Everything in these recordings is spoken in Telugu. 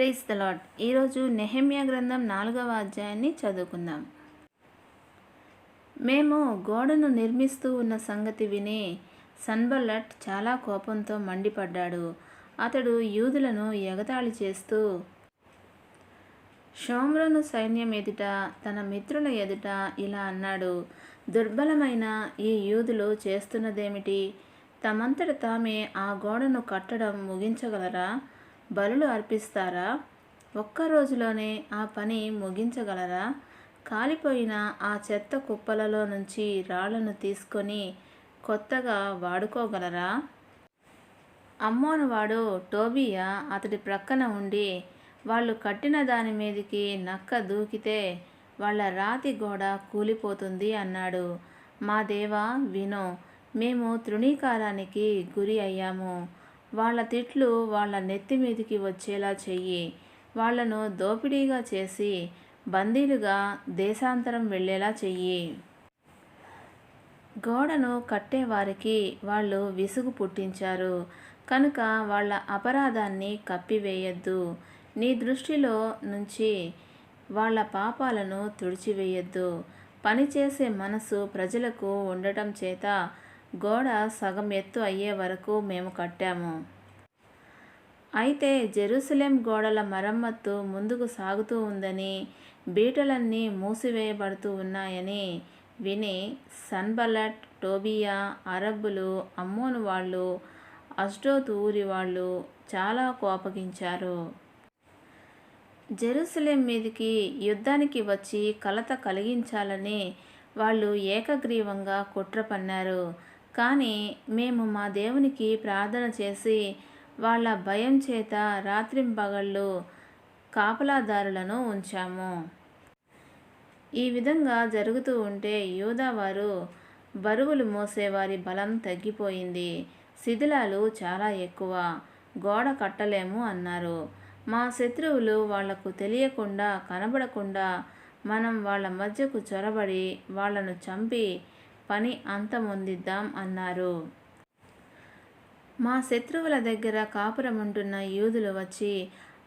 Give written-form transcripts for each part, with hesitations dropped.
Praise the lord. ఈరోజు నెహెమ్యా గ్రంథం 4వ అధ్యాయాన్ని చదువుకుందాం. మేము గోడను నిర్మిస్తూ ఉన్న సంగతి విని సన్బల్లట్ చాలా కోపంతో మండిపడ్డాడు. అతడు యూదులను ఎగతాళి చేస్తూ షోమ్రోను సైన్యం ఎదుట, తన మిత్రుల ఎదుట ఇలా అన్నాడు: దుర్బలమైన ఈ యూదులు చేస్తున్నదేమిటి? తమంతట తామే ఆ గోడను కట్టడం ముగించగలరా? బలులు అర్పిస్తారా? ఒక్క రోజులోనే ఆ పని ముగించగలరా? కాలిపోయిన ఆ చెత్త కుప్పలలో నుంచి రాళ్లను తీసుకొని కొత్తగా వాడుకోగలరా? అమ్మోనువాడు టోబియా అతడి ప్రక్కన ఉండి, వాళ్ళు కట్టిన దాని మీదికి నక్క దూకితే వాళ్ళ రాతి గోడ కూలిపోతుంది అన్నాడు. మా దేవా, విను, మేము తృణీకారానికి గురి అయ్యాము. వాళ్ళ తిట్లు వాళ్ళ నెత్తి మీదికి వచ్చేలా చెయ్యి. వాళ్లను దోపిడీగా చేసి బందీలుగా దేశాంతరం వెళ్ళేలా చెయ్యి. గోడను కట్టేవారికి వాళ్ళు విసుగు పుట్టించారు కనుక వాళ్ళ అపరాధాన్ని కప్పివేయొద్దు. నీ దృష్టిలో నుంచి వాళ్ళ పాపాలను తుడిచివేయొద్దు. పనిచేసే మనసు ప్రజలకు ఉండటం చేత గోడ సగం ఎత్తు అయ్యే వరకు మేము కట్టాము. అయితే జెరూసలేం గోడల మరమ్మత్తు ముందుకు సాగుతూ ఉందని, బీటలన్నీ మూసివేయబడుతూ ఉన్నాయని విని సన్బల్లట్, టోబియా, అరబ్బులు, అమ్మోను వాళ్ళు, అష్డోదు ఊరి వాళ్ళు చాలా కోపగించారు. జెరూసలేం మీదికి యుద్ధానికి వచ్చి కలత కలిగించాలని వాళ్ళు ఏకగ్రీవంగా కుట్ర పన్నారు. కానీ మేము మా దేవునికి ప్రార్థన చేసి వాళ్ళ భయం చేత రాత్రింబగళ్ళు కాపలాదారులను ఉంచాము. ఈ విధంగా జరుగుతూ ఉంటే యూదావారు బరువులు మోసేవారి బలం తగ్గిపోయింది, శిథిలాలు చాలా ఎక్కువ, గోడ కట్టలేము అన్నారు. మా శత్రువులు వాళ్లకు తెలియకుండా, కనబడకుండా మనం వాళ్ళ మధ్యకు చొరబడి వాళ్లను చంపి పని అంతమొందిద్దాం అన్నారు. మా శత్రువుల దగ్గర కాపురముంటున్న యూదులు వచ్చి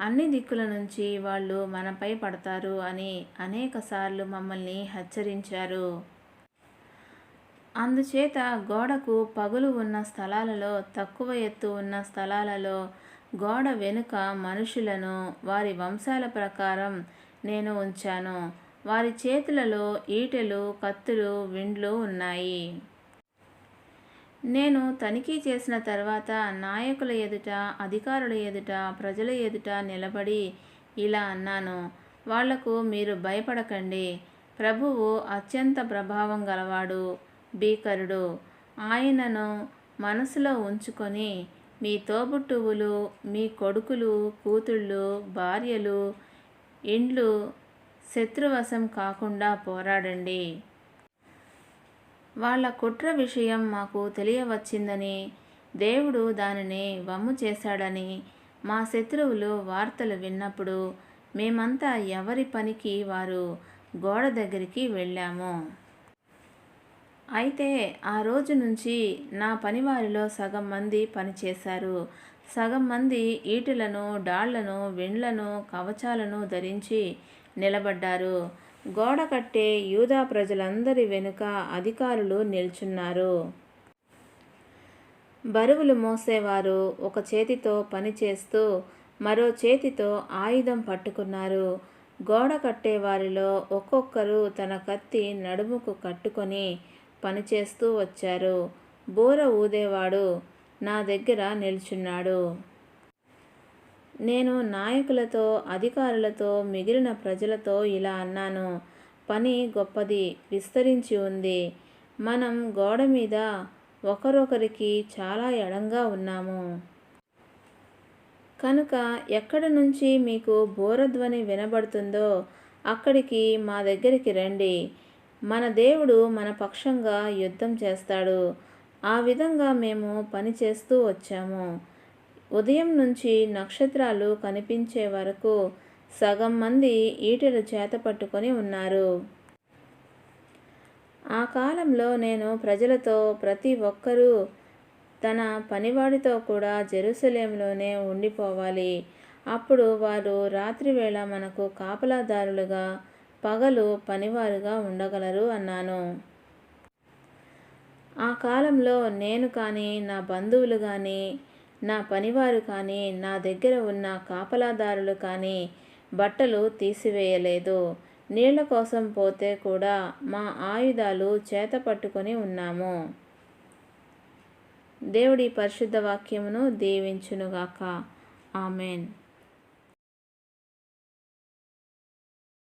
అన్ని దిక్కుల నుంచి వాళ్ళు మనపై పడతారు అని అనేకసార్లు మమ్మల్ని హెచ్చరించారు. అందుచేత గోడకు పగులు ఉన్న స్థలాలలో, తక్కువ ఎత్తు ఉన్న స్థలాలలో, గోడ వెనుక మనుషులను వారి వంశాల ప్రకారం నేను ఉంచాను. వారి చేతులలో ఈటెలు, కత్తులు, విండ్లు ఉన్నాయి. నేను తనిఖీ చేసిన తర్వాత నాయకుల ఎదుట, అధికారుల ఎదుట, ప్రజల ఎదుట నిలబడి ఇలా అన్నాను: వాళ్లకు మీరు భయపడకండి. ప్రభువు అత్యంత ప్రభావం గలవాడు, భీకరుడు. ఆయనను మనసులో ఉంచుకొని మీ తోబుట్టువులు, మీ కొడుకులు, కూతుళ్ళు, భార్యలు, ఇండ్లు శత్రువశం కాకుండా పోరాడండి. వాళ్ళ కుట్ర విషయం మాకు తెలియవచ్చిందని, దేవుడు దానిని వమ్ము చేశాడని మా శత్రువులు వార్తలు విన్నప్పుడు మేమంతా ఎవరి పనికి వారు గోడ దగ్గరికి వెళ్ళాము. అయితే ఆ రోజు నుంచి నా పనివారిలో సగం మంది పనిచేశారు, సగం మంది ఈటెలను, డాళ్లను, విండ్లను, కవచాలను ధరించి నిలబడ్డారు. గోడ కట్టే యూదా ప్రజలందరి వెనుక అధికారులు నిల్చున్నారు. బరువులు మోసేవారు ఒక చేతితో పని చేస్తూ మరో చేతితో ఆయుధం పట్టుకున్నారు. గోడ కట్టేవారిలో ఒక్కొక్కరు తన కత్తి నడుముకు కట్టుకొని పనిచేస్తూ వచ్చారు. బూర ఊదేవాడు నా దగ్గర నిల్చున్నాడు. నేను నాయకులతో, అధికారులతో, మిగిలిన ప్రజలతో ఇలా అన్నాను: పని గొప్పది, విస్తరించి ఉంది. మనం గోడ మీద ఒకరొకరికి చాలా ఎడంగా ఉన్నాము. కనుక ఎక్కడి నుంచి మీకు బూరధ్వని వినబడుతుందో అక్కడికి మా దగ్గరికి రండి. మన దేవుడు మన పక్షంగా యుద్ధం చేస్తాడు. ఆ విధంగా మేము పని చేస్తూ వచ్చాము. ఉదయం నుంచి నక్షత్రాలు కనిపించే వరకు సగం మంది ఈటెలు చేత పట్టుకొని ఉన్నారు. ఆ కాలంలో నేను ప్రజలతో, ప్రతి ఒక్కరూ తన పనివాడితో కూడా జెరూసలేంలోనే ఉండిపోవాలి. అప్పుడు వారు రాత్రివేళ మనకు కాపలాదారులుగా, పగలు పనివారుగా ఉండగలరు అన్నాను. ఆ కాలంలో నేను కానీ, నా బంధువులు కానీ, నా పనివారు కానీ, నా దగ్గర ఉన్న కాపలాదారులు కానీ బట్టలు తీసివేయలేదు. నీళ్ల కోసం పోతే కూడా మా ఆయుధాలు చేత పట్టుకొని ఉన్నాము. దేవుడి పరిశుద్ధ వాక్యమును దీవించునుగాక. ఆమెన్.